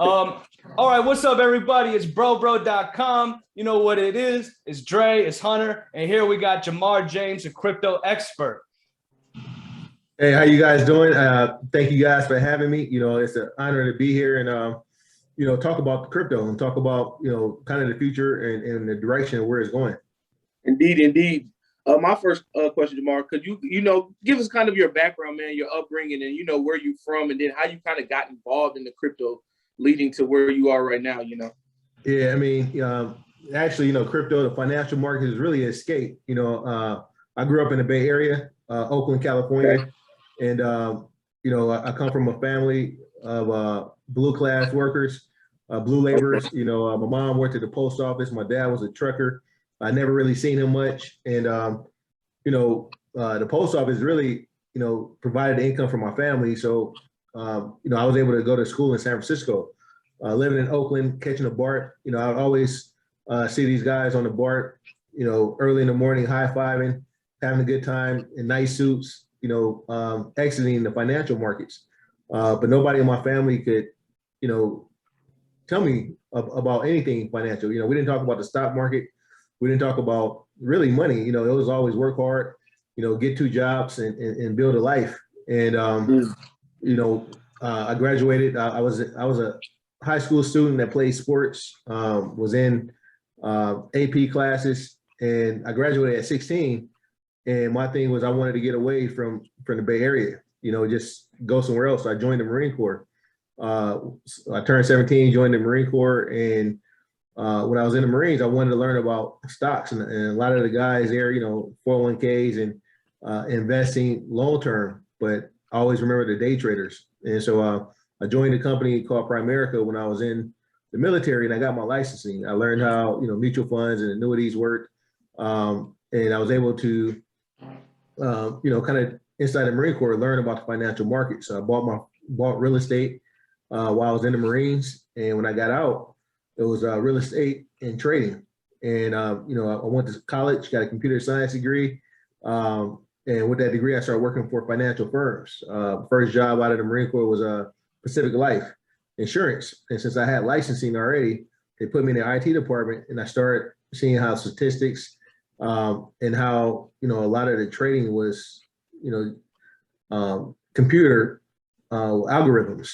All right, what's up, everybody? It's brobro.com. You know what it is. It's Dre, it's Hunter, and here we got Jamar James, a crypto expert. Hey, how you guys doing? Thank you guys for having me. It's an honor to be here and talk about the crypto and talk about kind of the future and the direction of where it's going. Indeed, indeed. My first question, Jamar, could you give us kind of your background, man, your upbringing, and where you're from, and then how you kind of got involved in the crypto, leading to where you are right now. Yeah, I mean, actually, crypto, the financial market is really an escape. I grew up in the Bay Area, Oakland, California, okay. And I come from a family of blue class workers, blue laborers. Okay. My mom worked at the post office. My dad was a trucker. I never really seen him much. And, the post office really, provided the income for my family. So, I was able to go to school in San Francisco, living in Oakland, catching a BART. I would always see these guys on the BART, early in the morning, high-fiving, having a good time in nice suits, exiting the financial markets. But nobody in my family could, tell me about anything financial. We didn't talk about the stock market. We didn't talk about really money. It was always work hard, get 2 jobs and build a life. And, I graduated. I was a high school student that played sports, was in AP classes, and I graduated at 16. And my thing was I wanted to get away from the Bay Area, just go somewhere else. So I joined the Marine Corps. I turned 17, joined the Marine Corps, and when I was in the Marines, I wanted to learn about stocks, and a lot of the guys there, 401ks and investing long term, but I always remember the day traders. And so I joined a company called Primerica when I was in the military, and I got my licensing. I learned how mutual funds and annuities work, and I was able to kind of inside the Marine Corps learn about the financial market. So I bought real estate while I was in the Marines, and when I got out, it was real estate and trading. And, I went to college, got a computer science degree. And with that degree, I started working for financial firms. First job out of the Marine Corps was Pacific Life Insurance. And since I had licensing already, they put me in the IT department, and I started seeing how statistics and how, a lot of the trading was, computer algorithms.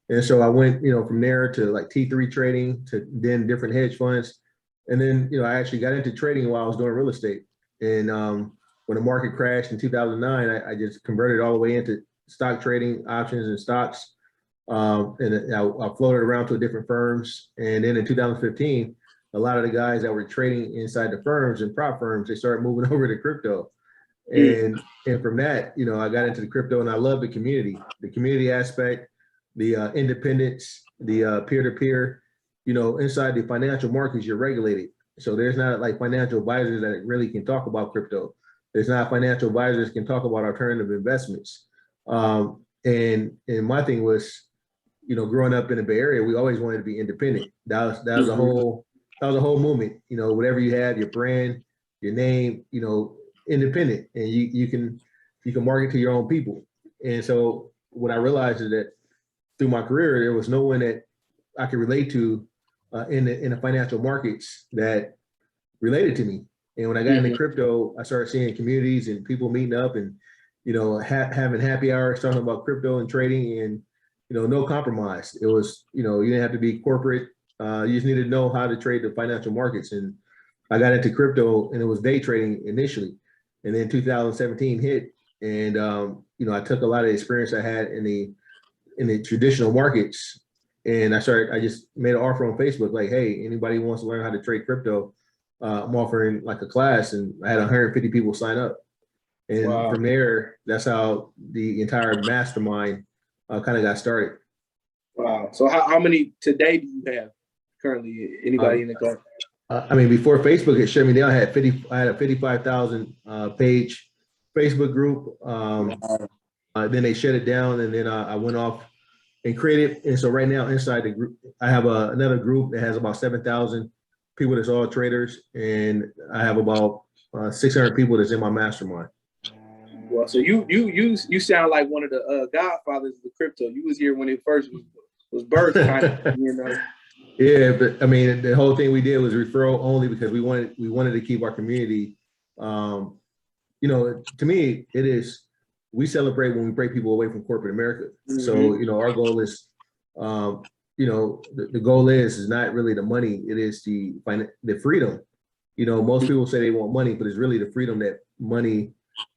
And so I went, from there to like T3 trading, to then different hedge funds. And then, I actually got into trading while I was doing real estate. And when the market crashed in 2009, I just converted all the way into stock trading, options and stocks. And I floated around to different firms. And then in 2015, a lot of the guys that were trading inside the firms and prop firms, they started moving over to crypto. And from that, I got into the crypto, and I love the community aspect, the independence, the peer-to-peer. Inside the financial markets, you're regulated. So there's not like financial advisors that really can talk about crypto. There's not financial advisors can talk about alternative investments. And my thing was, growing up in the Bay Area, we always wanted to be independent. That was a whole movement. Whatever you have, your brand, your name, independent, and you can market to your own people. And so what I realized is that through my career, there was no one that I could relate to in the financial markets that related to me. And when I got into crypto, I started seeing communities and people meeting up and, having happy hours talking about crypto and trading, and, no compromise. It was, you didn't have to be corporate. You just needed to know how to trade the financial markets. And I got into crypto, and it was day trading initially. And then 2017 hit, and, I took a lot of the experience I had in the traditional markets, and I just made an offer on Facebook, like, hey, anybody who wants to learn how to trade crypto, I'm offering like a class, and I had 150 people sign up. And From there, that's how the entire mastermind kind of got started. Wow. So how many today do you have currently? Anybody in the club? Before Facebook had shut me down, I had a 55,000 page Facebook group. Then they shut it down, and then I went off and created. And so right now inside the group, I have another group that has about 7,000 people that's all traders, and I have about 600 people that's in my mastermind. Well, so you sound like one of the godfathers of the crypto. You was here when it first was birthed, kind of, you know. Yeah, but I mean, the whole thing we did was referral only because we wanted to keep our community. You know, to me, it is, we celebrate when we break people away from corporate America. So, you know, our goal is, you know, the goal is not really the money, it is the freedom. You know, most people say they want money, but it's really the freedom that money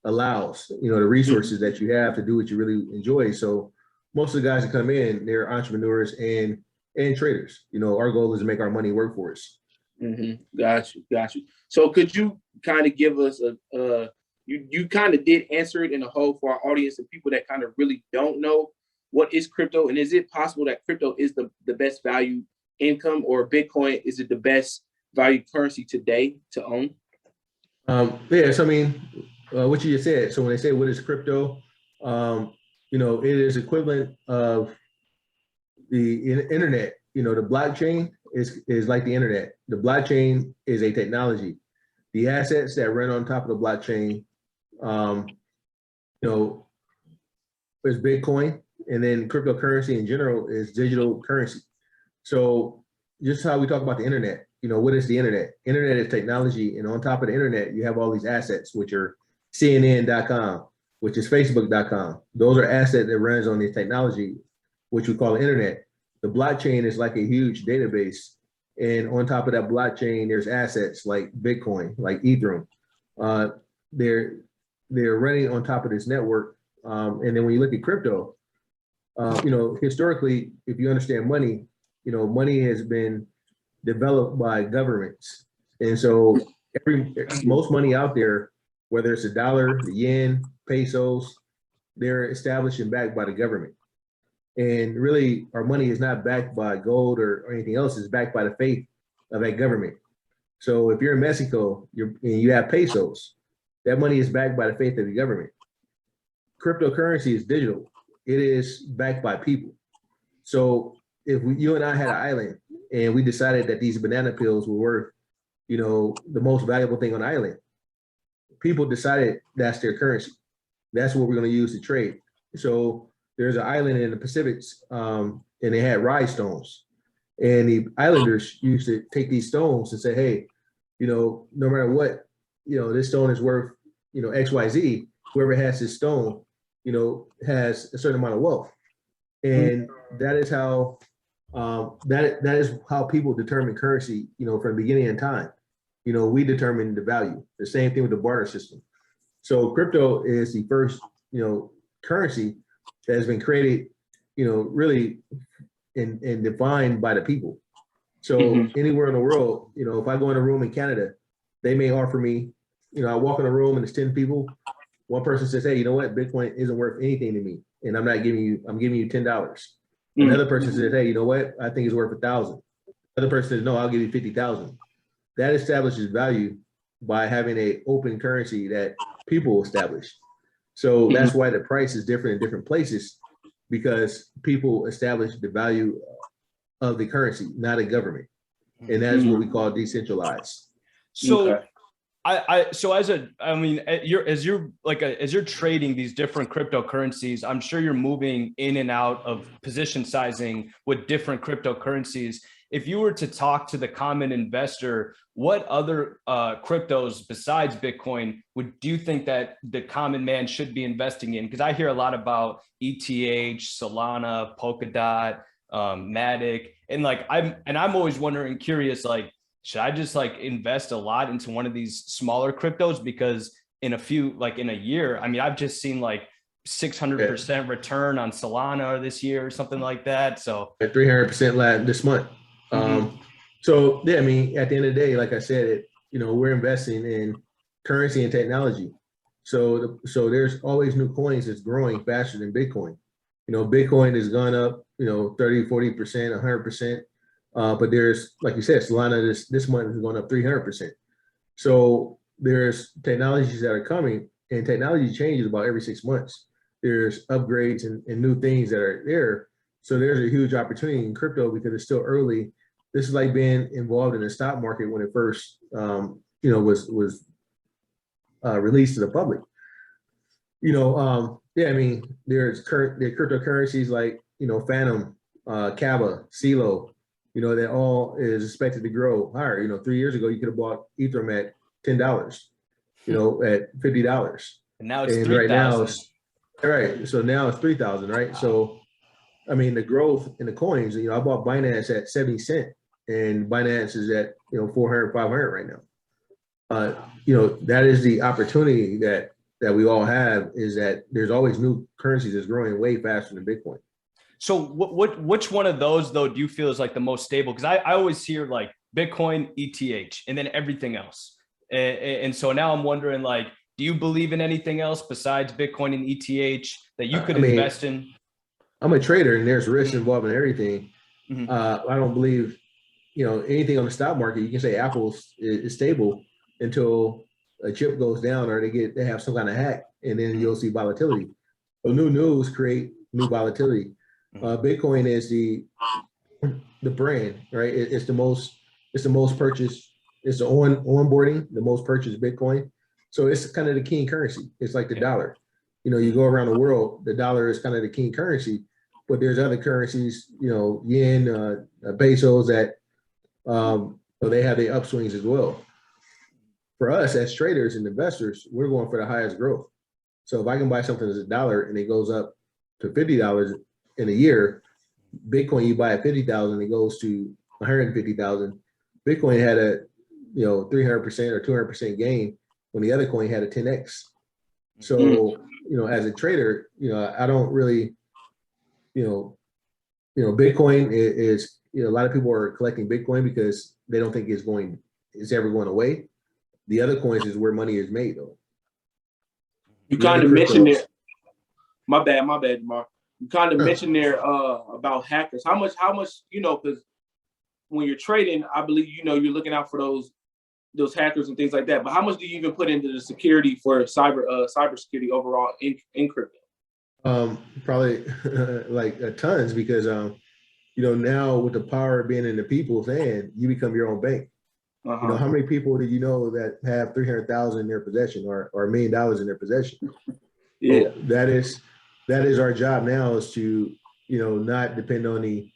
allows, you know, the resources that you have to do what you really enjoy. So most of the guys that come in, they're entrepreneurs and traders. You know, our goal is to make our money work for us. Got you. So could you kind of give us you kind of did answer it in a whole for our audience and people that kind of really don't know what is crypto, and is it possible that crypto is the best value income, or Bitcoin is it the best value currency today to own? Yeah, so I mean, what you just said. So when they say what is crypto, you know, it is equivalent of the internet. You know, the blockchain is like the internet. The blockchain is a technology. The assets that run on top of the blockchain, you know, is Bitcoin, and then cryptocurrency in general is digital currency. So just how we talk about the internet, you know, what is the internet? Internet is technology, and on top of the internet, you have all these assets, which are CNN.com, which is Facebook.com. Those are assets that runs on this technology, which we call the internet. The blockchain is like a huge database, and on top of that blockchain, there's assets like Bitcoin, like Ethereum. They're running on top of this network. And then when you look at crypto, you know, historically, if you understand money, you know, money has been developed by governments. And so most money out there, whether it's a dollar, the yen, pesos, they're established and backed by the government. And really, our money is not backed by gold or anything else, it's backed by the faith of that government. So if you're in Mexico and you have pesos, that money is backed by the faith of the government. Cryptocurrency is digital. It is backed by people. So if you and I had an island and we decided that these banana peels were worth, you know, the most valuable thing on the island, people decided that's their currency. That's what we're going to use to trade. So there's an island in the Pacific, and they had rhinestones. And the islanders used to take these stones and say, hey, you know, no matter what, you know, this stone is worth, you know, XYZ. Whoever has this stone, you know, has a certain amount of wealth. And that is how that is how people determine currency, you know, from the beginning of time. You know, we determine the value. The same thing with the barter system. So crypto is the first, you know, currency that has been created, you know, really and defined by the people. So anywhere in the world, you know, if I go in a room in Canada, they may offer me, you know, I walk in a room and there's 10 people. One person says, hey, you know what? Bitcoin isn't worth anything to me. And I'm giving you $10. Another person says, hey, you know what? I think it's worth 1,000. Another person says, no, I'll give you 50,000. That establishes value by having an open currency that people establish. So that's why the price is different in different places, because people establish the value of the currency, not a government. And that is what we call decentralized. So as you're trading these different cryptocurrencies, I'm sure you're moving in and out of position sizing with different cryptocurrencies. If you were to talk to the common investor, what other cryptos besides Bitcoin do you think that the common man should be investing in? Because I hear a lot about ETH, Solana, Polkadot, Matic, and I'm always wondering, curious, like, should I just like invest a lot into one of these smaller cryptos? Because in a year, I mean, I've just seen like 600% return on Solana this year or something like that. So 300% this month. So yeah, I mean, at the end of the day, like I said, you know, we're investing in currency and technology. So there's always new coins that's growing faster than Bitcoin. You know, Bitcoin has gone up, you know, 30, 40%, 100%. But there's, like you said, Solana this month is going up 300%. So there's technologies that are coming, and technology changes about every 6 months. There's upgrades and new things that are there. So there's a huge opportunity in crypto because it's still early. This is like being involved in the stock market when it first, you know, was released to the public. You know, yeah, I mean, there are cryptocurrencies like, you know, Phantom, Kava, CeeLo, that all is expected to grow higher. 3 years ago, you could have bought Ethereum at $10, at $50. And now it's And right now 3,000. it's right. So now it's 3,000, right? Wow. So I mean the growth in the coins, I bought Binance at 70 cent and Binance is at 400, 500 right now. That is the opportunity that we all have, is that there's always new currencies that's growing way faster than Bitcoin. So which one of those though do you feel is like the most stable? Because I always hear like Bitcoin, ETH, and then everything else. And so now I'm wondering, like, do you believe in anything else besides Bitcoin and ETH that you could invest in? I'm a trader and there's risk involved in everything. Mhm. I don't believe, anything on the stock market. You can say Apple is stable until a chip goes down or they have some kind of hack, and then you'll see volatility. So new news create new volatility. Bitcoin is the brand, right? It's the most purchased. It's the onboarding, the most purchased Bitcoin. So it's kind of the king currency. It's like the dollar. You go around the world, the dollar is kind of the king currency, but there's other currencies, yen, pesos that they have their upswings as well. For us as traders and investors, we're going for the highest growth. So if I can buy something as $1 and it goes up to $50 in a year, Bitcoin you buy at 50,000, it goes to 150,000. Bitcoin had a 300% or 200% gain when the other coin had a 10x. So as a trader, I don't really, Bitcoin is a lot of people are collecting Bitcoin because they don't think it's ever going away. The other coins is where money is made, though. You kind of mentioned it. My bad, Mark. You kind of mentioned there about hackers. How much, because when you're trading, I believe, you're looking out for those hackers and things like that. But how much do you even put into the security for cybersecurity overall in crypto? Probably like tons, because now with the power being in the people's hand, you become your own bank. How many people do you know that have 300,000 in their possession or $1 million in their possession? Yeah, so that is our job now, is to not depend on the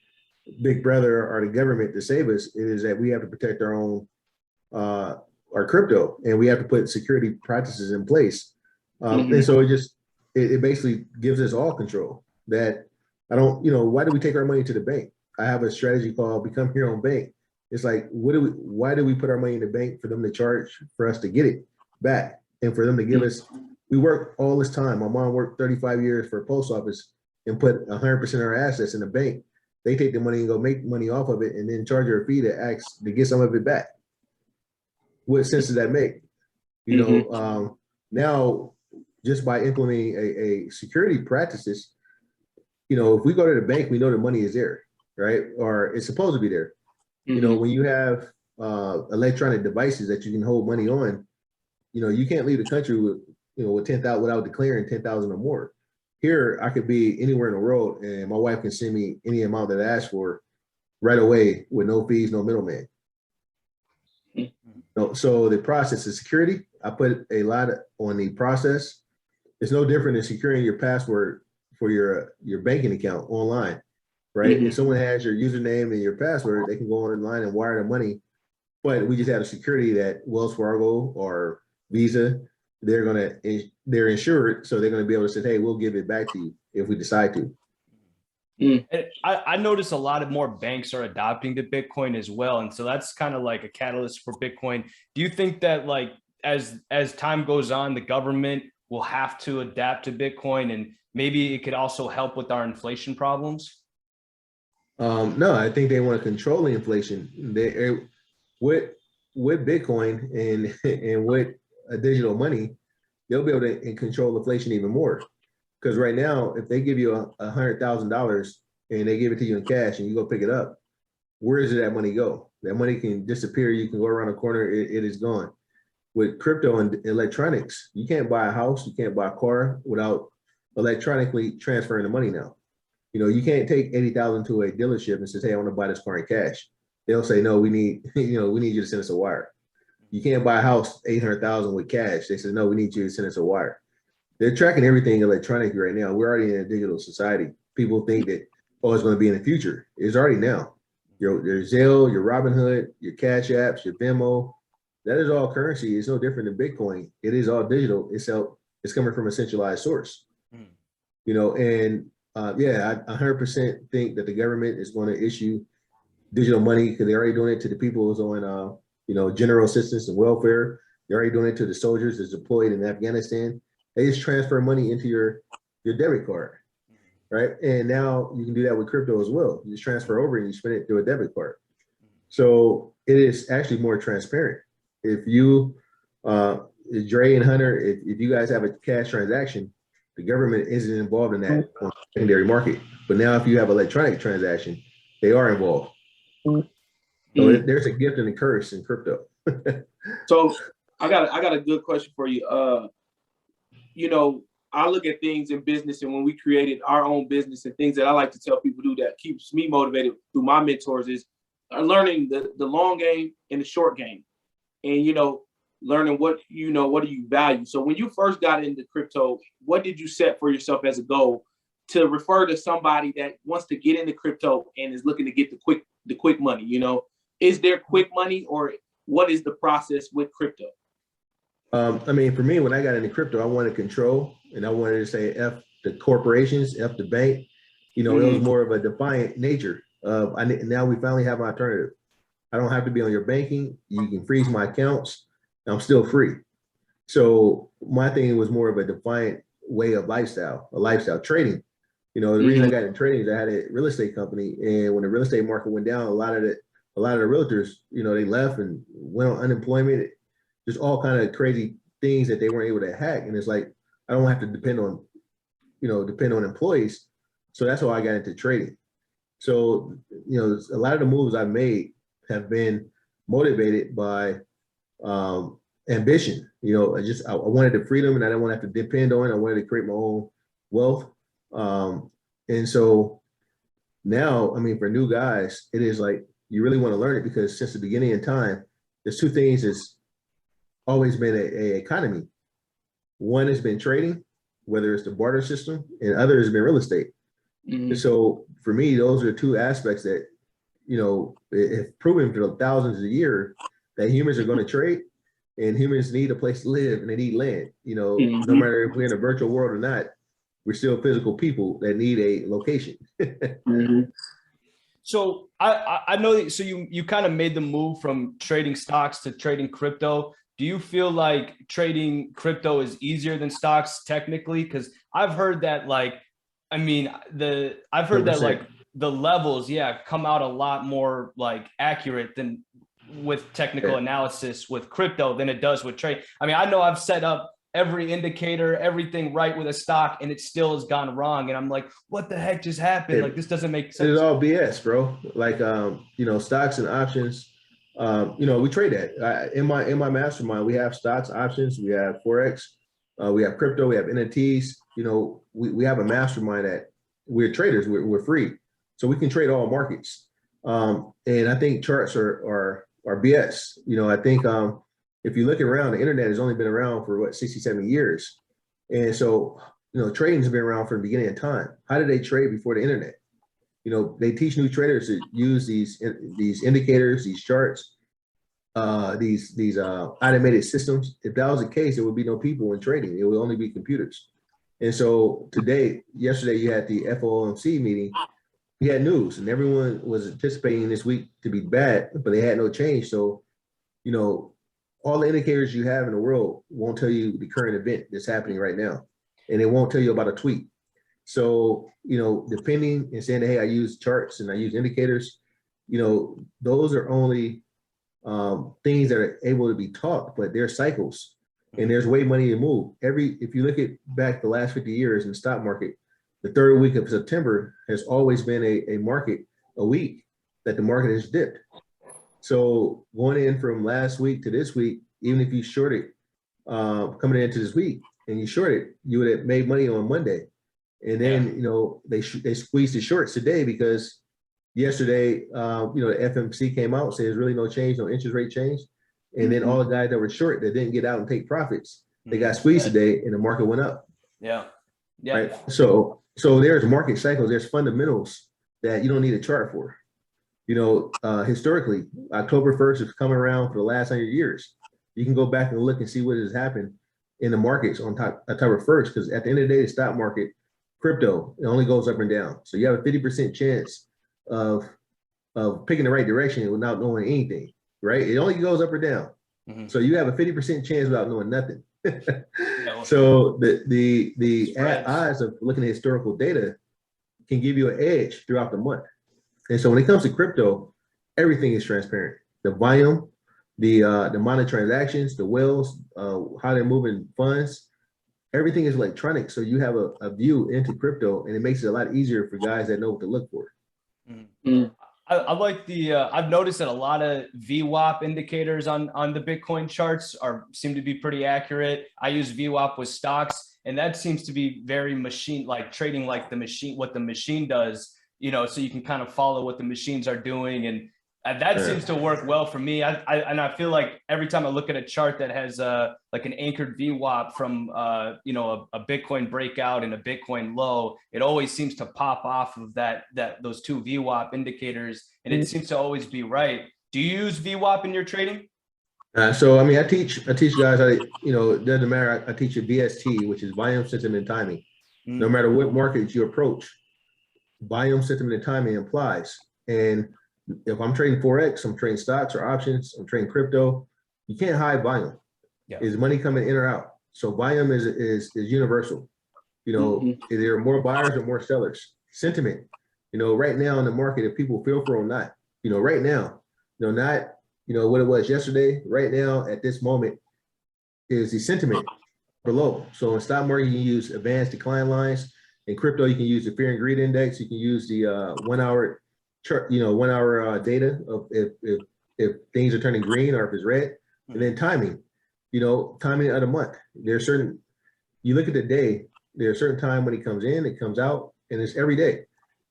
big brother or the government to save us. It is that we have to protect our own our crypto, and we have to put security practices in place. And so it basically gives us all control. That I don't, why do we take our money to the bank? I have a strategy called Become Your Own Bank. It's like, why do we put our money in the bank for them to charge for us to get it back, and for them to give us? We work all this time. My mom worked 35 years for a post office and put 100% of her assets in the bank. They take the money and go make money off of it, and then charge her a fee to get some of it back. What sense does that make? Now, just by implementing a security practices, if we go to the bank, we know the money is there, right? Or it's supposed to be there. When you have electronic devices that you can hold money on, you can't leave the country with 10,000 without declaring 10,000 or more. Here, I could be anywhere in the world, and my wife can send me any amount that I ask for right away with no fees, no middleman. So the process of security, I put a lot on the process. It's no different than securing your password for your banking account online, right? If someone has your username and your password, they can go online and wire the money. But we just have a security that Wells Fargo or Visa, they're insured, so they're going to be able to say, hey, we'll give it back to you if we decide to. I notice a lot of more banks are adopting to Bitcoin as well. And so that's kind of like a catalyst for Bitcoin. Do you think that, like, as time goes on, the government will have to adapt to Bitcoin, and maybe it could also help with our inflation problems? No, I think they want to control the inflation. With Bitcoin and with a digital money, they'll be able to control inflation even more. Because right now, if they give you $100,000 and they give it to you in cash and you go pick it up, where does that money go? That money can disappear. You can go around the corner, it is gone. With crypto and electronics, you can't buy a house, you can't buy a car without electronically transferring the money now. You can't take 80,000 to a dealership and says, hey, I want to buy this car in cash. They'll say, no, we need you to send us a wire. You can't buy a house 800,000 with cash. They said, no, we need you to send us a wire. They're tracking everything electronically right now. We're already in a digital society. People think that Oh, it's going to be in the future. It's already now. Your Zelle, your Robinhood, your Cash Apps, your Venmo, that is all currency. It's no different than Bitcoin. It is all digital. It's coming from a centralized source. Mm. And yeah, I 100% think that the government is going to issue digital money because they're already doing it to the people who's on, general assistance and welfare. They're already doing it to the soldiers that's deployed in Afghanistan. They just transfer money into your debit card, right? And now you can do that with crypto as well. You just transfer over and you spend it through a debit card. So it is actually more transparent. If you, Dre and Hunter, if you guys have a cash transaction, the government isn't involved in that on the secondary market. But now if you have electronic transaction, they are involved. So there's a gift and a curse in crypto. So I got a good question for you. I look at things in business, and when we created our own business, and things that I like to tell people to do that keeps me motivated through my mentors is learning the long game and the short game, and learning what do you value. So when you first got into crypto, what did you set for yourself as a goal to refer to somebody that wants to get into crypto and is looking to get the quick money? Is there quick money, or what is the process with crypto? For me, when I got into crypto, I wanted control, and I wanted to say F the corporations, F the bank. It was more of a defiant nature. Now we finally have an alternative. I don't have to be on your banking. You can freeze my accounts. I'm still free. So my thing was more of a defiant way of lifestyle, a lifestyle trading. The reason I got into trading is I had a real estate company, and when the real estate market went down, a lot of the realtors, they left and went on unemployment. Just all kind of crazy things that they weren't able to hack. And it's like, I don't have to depend on employees. So that's how I got into trading. So, a lot of the moves I've made have been motivated by ambition. I wanted the freedom, and I didn't want to have to depend on it. I wanted to create my own wealth. And so now, for new guys, it is like, you really want to learn it, because since the beginning of time, there's two things that's always been a economy. One has been trading, whether it's the barter system, and other has been real estate. And so for me, those are two aspects that, have proven for thousands of years that humans are going to trade, and humans need a place to live, and they need land. No matter if we're in a virtual world or not, we're still physical people that need a location. So I know, so you kind of made the move from trading stocks to trading crypto. Do you feel like trading crypto is easier than stocks technically? Because I've heard that I've heard that like the levels, come out a lot more like accurate than with technical analysis with crypto than it does with trade. I know I've set up every indicator, everything right with a stock, and it still has gone wrong. And I'm like, what the heck just happened? Like, this doesn't make sense. It's all BS, bro. Like, stocks and options, we trade that. In my mastermind, we have stocks, options, we have Forex, we have crypto, we have NFTs. We have a mastermind that we're traders, we're free. So we can trade all markets. And I think charts are BS. I think, if you look around, the internet has only been around for 67 years. And so, trading has been around from the beginning of time. How did they trade before the internet? They teach new traders to use these indicators, these charts, these automated systems. If that was the case, there would be no people in trading. It would only be computers. And so yesterday you had the FOMC meeting. We had news, and everyone was anticipating this week to be bad, but they had no change. So, all the indicators you have in the world won't tell you the current event that's happening right now. And it won't tell you about a tweet. So, depending and saying, hey, I use charts and I use indicators, those are only things that are able to be taught, but they're cycles, and there's way money to move. If you look at back the last 50 years in the stock market, the third week of September has always been a week that the market has dipped. So going in from last week to this week, even if you shorted coming into this week and you shorted, you would have made money on Monday. And then, they squeezed the shorts today because yesterday, the FMC came out and said there's really no change, no interest rate change. And then all the guys that were short that didn't get out and take profits, they got squeezed today and the market went up. Yeah. Right. So there's market cycles, there's fundamentals that you don't need a chart for. Historically, October 1st is coming around for the last 100 years. You can go back and look and see what has happened in the markets on October 1st, because at the end of the day, the stock market, crypto, it only goes up and down. So you have a 50% chance of picking the right direction without knowing anything, right? It only goes up or down. Mm-hmm. So you have a 50% chance without knowing nothing. So the odds of looking at historical data can give you an edge throughout the month. And so when it comes to crypto, everything is transparent. The volume, the amount of transactions, the whales, how they're moving funds, everything is electronic. So you have a view into crypto, and it makes it a lot easier for guys that know what to look for. Mm-hmm. I like I've noticed that a lot of VWAP indicators on the Bitcoin charts seem to be pretty accurate. I use VWAP with stocks, and that seems to be very machine, like trading like the machine, what the machine does, so you can kind of follow what the machines are doing. And that seems to work well for me. I feel like every time I look at a chart that has like an anchored VWAP from a Bitcoin breakout and a Bitcoin low, it always seems to pop off of those two VWAP indicators, and it seems to always be right. Do you use VWAP in your trading? So I mean, I teach guys. It doesn't matter. I teach a VST, which is volume, sentiment, and timing. No matter what market you approach, volume, sentiment, and timing applies. And if I'm trading Forex, I'm trading stocks or options, I'm trading crypto, you can't hide volume. Yeah. Is money coming in or out? So volume is universal. There are more buyers or more sellers. Sentiment, right now in the market, if people feel for or not, right now, not, what it was yesterday, right now at this moment is the sentiment below. So in stock market, you can use advanced decline lines. In crypto, you can use the fear and greed index. You can use the 1 hour chart, 1 hour data of if things are turning green or if it's red. And then timing, timing of the month. There's certain, you look at the day, there's a certain time when it comes in, it comes out, and it's every day.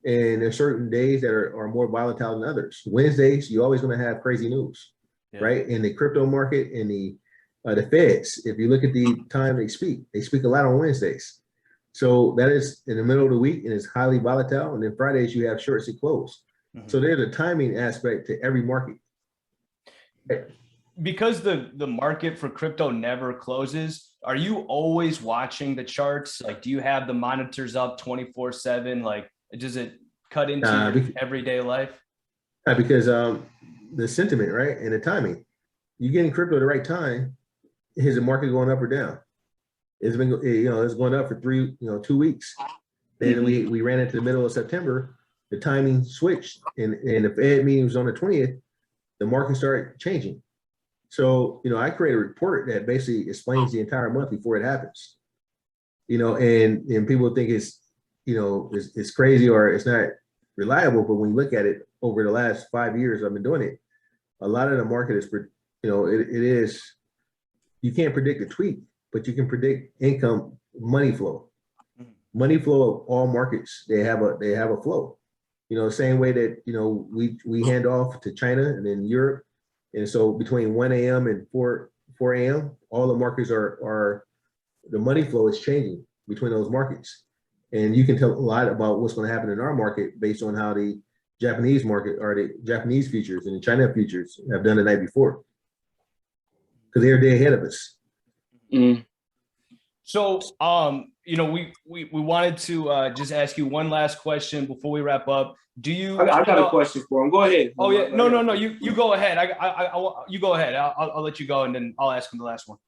And there's certain days that are more volatile than others. Wednesdays, you're always going to have crazy news, right? In the crypto market and the Feds, if you look at the time they speak a lot on Wednesdays. So that is in the middle of the week, and it's highly volatile. And then Fridays, you have shorts and close. So there's a timing aspect to every market. Because the market for crypto never closes, are you always watching the charts? Like, do you have the monitors up 24/7? Like, does it cut into your everyday life? Because the sentiment, right, and the timing. You get in crypto at the right time, is the market going up or down? It's been, it's going up for 2 weeks. Then we ran into the middle of September. The timing switched, and the Fed meeting was on the 20th. The market started changing. So, I create a report that basically explains the entire month before it happens. And people think it's crazy or it's not reliable, but when you look at it over the last 5 years I've been doing it, a lot of the market is, it is, you can't predict the tweet, but you can predict income, money flow. Money flow of all markets, they have a flow. Same way that, we hand off to China and then Europe. And so between 1 a.m. and 4 a.m., all the markets the money flow is changing between those markets. And you can tell a lot about what's going to happen in our market based on how the Japanese market or the Japanese futures and the China futures have done the night before. Because they're a day ahead of us. So, we wanted to just ask you one last question before we wrap up. Do you? I got a question for him. Go ahead. Oh yeah, no. You go ahead. You go ahead. I'll let you go, and then I'll ask him the last one.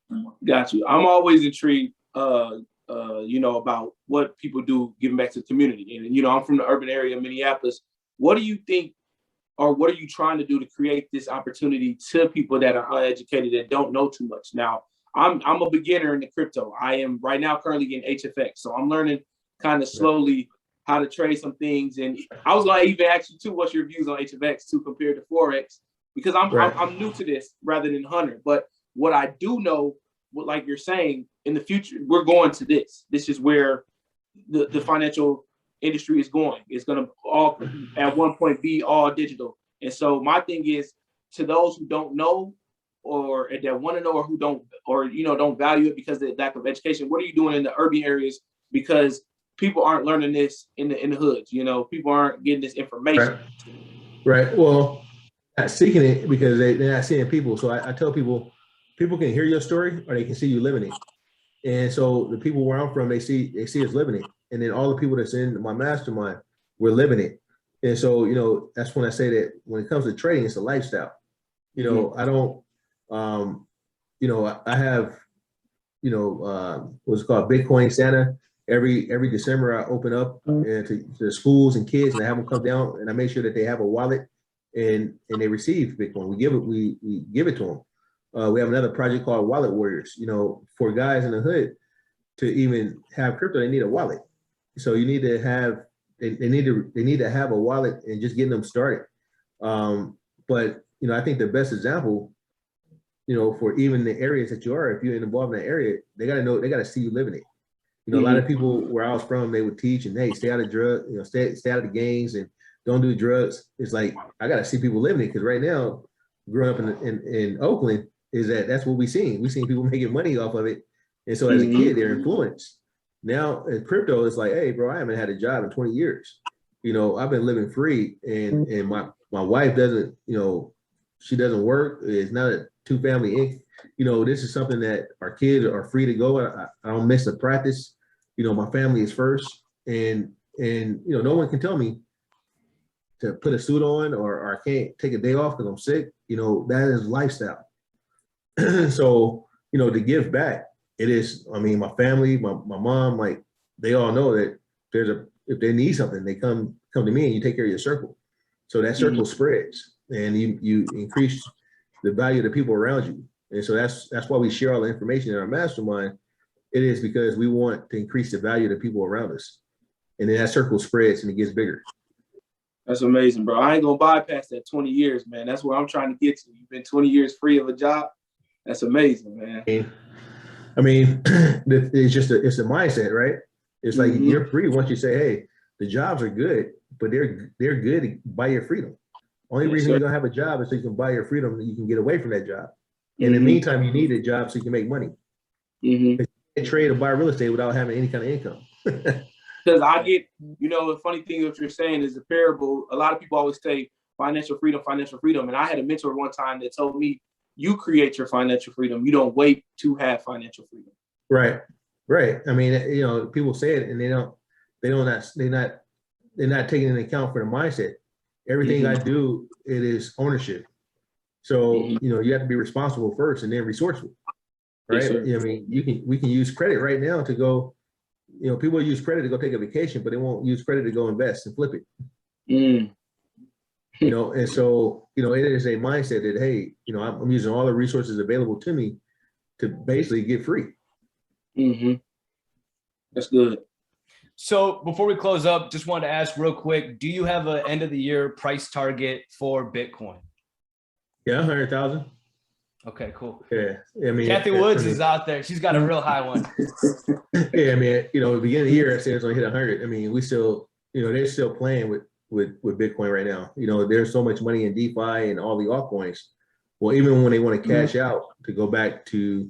Got you. I'm always intrigued, about what people do giving back to the community. And I'm from the urban area of Minneapolis. What do you think, or what are you trying to do to create this opportunity to people that are uneducated that don't know too much? Now, I'm a beginner in the crypto. I am right now currently in HFX. So I'm learning kind of slowly how to trade some things. And I was going to even ask you too, what's your views on HFX too compared to Forex? Because I'm new to this rather than Hunter. But what I do know, like you're saying, in the future, we're going to this. This is where the financial industry is going. It's going to all at one point be all digital. And so my thing is, to those who don't know, or that want to know, or who don't, or don't value it because of the lack of education, what are you doing in the urban areas? Because people aren't learning this in the hoods. You know, people aren't getting this information. Right. Well, not seeking it because they're not seeing people. So I tell people can hear your story or they can see you living it. And so the people where I'm from, they see us living it. And then all the people that's in my mastermind, we're living it. And so, you know, that's when I say that when it comes to trading, it's a lifestyle. You know, I don't, you know, I have, you know, what's called Bitcoin Santa. Every December, I open up to schools and kids, and I have them come down, and I make sure that they have a wallet and they receive Bitcoin. We give it to them. We have another project called Wallet Warriors. You know, for guys in the hood to even have crypto, they need a wallet. So you need to have they need to have a wallet and just getting them started. But you know, I think the best example, you know, for even the areas that you are, if you're involved in that area, they got to see you living it. You know, a lot of people where I was from, they would teach and hey, stay out of drugs, you know, stay out of the gangs and don't do drugs. It's like I got to see people living it because right now, growing up in Oakland, that's what we seen. We seen people making money off of it, and so as a kid, they're influenced. Now in crypto, it's like, hey, bro, I haven't had a job in 20 years. You know, I've been living free, and my wife doesn't, you know, she doesn't work. It's not a 2-family income. You know, this is something that our kids are free to go. I don't miss a practice. You know, my family is first, and you know, no one can tell me to put a suit on or I can't take a day off because I'm sick. You know, that is lifestyle. So, you know, to give back, it is. I mean, my family, my mom, like they all know that if they need something, they come to me and you take care of your circle. So that circle spreads, and you increase the value of the people around you. And so that's why we share all the information in our mastermind. It is because we want to increase the value of the people around us. And then that circle spreads and it gets bigger. That's amazing, bro. I ain't gonna bypass that 20 years, man. That's where I'm trying to get to. You've been 20 years free of a job. That's amazing, man. I mean, it's a mindset, right? It's like you're free once you say, hey, the jobs are good, but they're good to buy your freedom. Only reason you're gonna have a job is so you can buy your freedom and you can get away from that job. In the meantime, you need a job so you can make money. You can't trade or buy real estate without having any kind of income. Because I get, you know, the funny thing what you're saying is the parable. A lot of people always say financial freedom. And I had a mentor one time that told me, you create your financial freedom. You don't wait to have financial freedom. Right. I mean, you know, people say it and they're not taking into account for the mindset. Everything I do, it is ownership. So, you know, you have to be responsible first and then resourceful. Right. Yes, I mean, we can use credit right now to go, you know, people use credit to go take a vacation, but they won't use credit to go invest and flip it. You know, and so, you know, it is a mindset that, hey, you know, I'm using all the resources available to me to basically get free. That's good. So before we close up, just wanted to ask real quick, do you have an end of the year price target for Bitcoin? Yeah, 100,000. Okay, cool. Yeah. I mean, Kathy Woods is out there. She's got a real high one. Yeah, I mean, you know, at the beginning of the year, I said it's gonna hit 100. I mean, we still, you know, they're still playing with Bitcoin right now. You know, there's so much money in DeFi and all the altcoins. Well, even when they want to cash out to go back to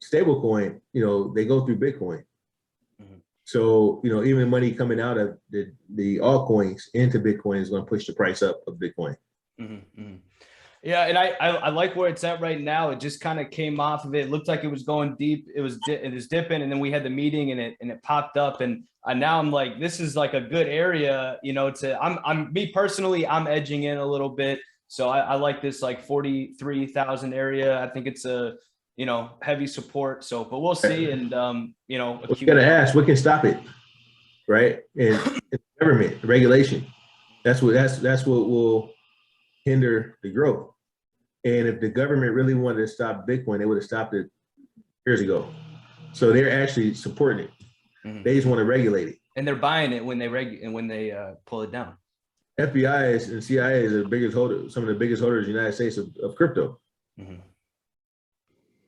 stablecoin, you know, they go through Bitcoin. So, you know, even money coming out of the altcoins into Bitcoin is going to push the price up of Bitcoin. Yeah, and I like where it's at right now. It just kind of came off of it. It looked like it was going deep. It was dipping, and then we had the meeting, and it popped up. And now I'm like, this is like a good area, you know. I'm me personally, I'm edging in a little bit. So I like this like 43,000 area. I think it's a, you know, heavy support. So, but we'll see. And you know, you gotta ask, what can stop it, right? And government regulation. That's what will hinder the growth. And if the government really wanted to stop Bitcoin, they would have stopped it years ago. So they're actually supporting it. They just want to regulate it. And they're buying it when they pull it down. FBI and CIA is the biggest holder, some of the biggest holders in the United States of crypto.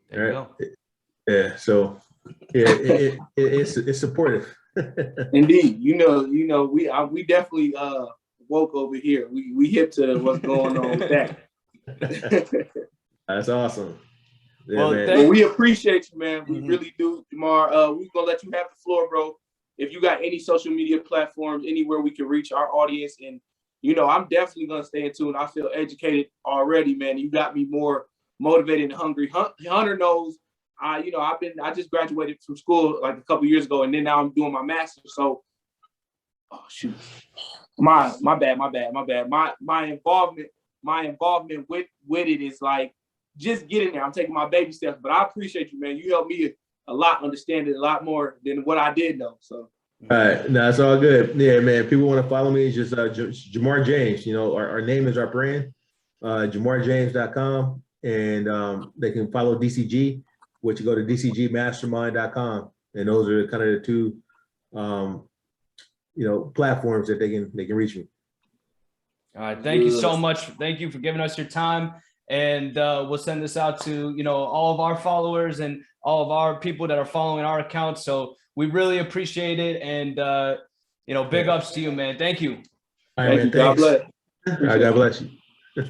There you go. Yeah. So yeah, it's supportive. Indeed. You know, we definitely woke over here. We hip to what's going on with that. That's awesome. Yeah, well, we appreciate you, man. We really do, Jamar. We're gonna let you have the floor, bro. if you got any social media platforms, anywhere we can reach our audience. And, you know, I'm definitely going to stay in tune. I feel educated already, man. You got me more motivated and hungry. Hunter knows, I just graduated from school like a couple years ago, and then now I'm doing my master's. So, oh shoot, my bad. My involvement with it is like just getting there. I'm taking my baby steps, but I appreciate you, man. You helped me a lot understand it a lot more than what I did know. So. All right, no, it's all good. Yeah, man. People want to follow me. It's just Jamar James. You know, our name is our brand. JamarJames.com, and they can follow DCG, which you go to DCGmastermind.com, and those are kind of the two, platforms that they can reach me. All right, thank you so much. Thank you for giving us your time, and we'll send this out to all of our followers and all of our people that are following our accounts. So we really appreciate it, and big ups to you, man. Thank you. All right, man. Thanks. God bless. All right, God bless you.